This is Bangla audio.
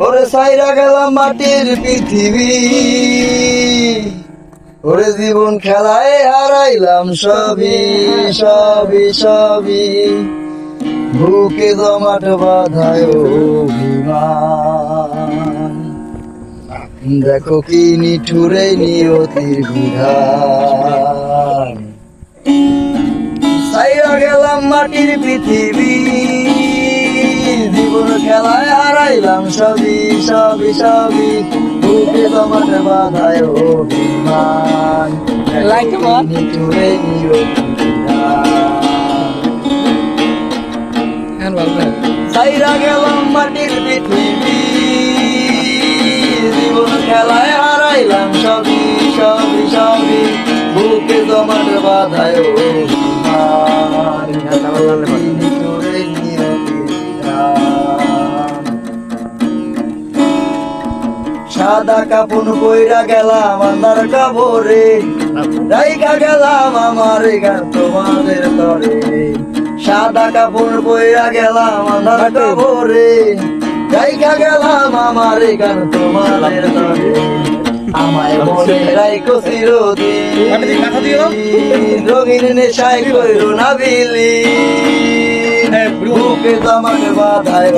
ওরে সাইরা গেলাম মাটির পৃথিবী, ওরে জীবন খেলায় হারাইলাম সবই সবই সবই, বুকে জমাট বাঁধায় অভিমান। দেখো কি নিঠুরে নিয়তির বিধান। সাইরা গেলাম মাটির পৃথিবী, জীবন খেলায় হারাইলাম সবই সবই সবই, বুকে জমাট বাঁধায় অভিমান। নিঠুরে নিয়তির বিধান। সাইরা গেলাম মাটির পৃথিবী, জীবন খেলায় হারাইলাম সবই সবই সবই, বুকে জমাট বাঁধায় অভিমান। নিঠুরে নিয়তির বিধান। সাদা কাপন কইরা গেলাম আন্ধার কবরে, রাইখা গেলাম আমার গান তোমাদের তরে। সাদা কাপড় কইরা গেলাম আন্ধার কবরে, রাইখা গেলাম আমার গান তোমাদের তরে। আমায় মনে রাইখো চিরদিন, রঙিন নেশায় কইরো না বিলীন, বুকে জমাট বাঁধায়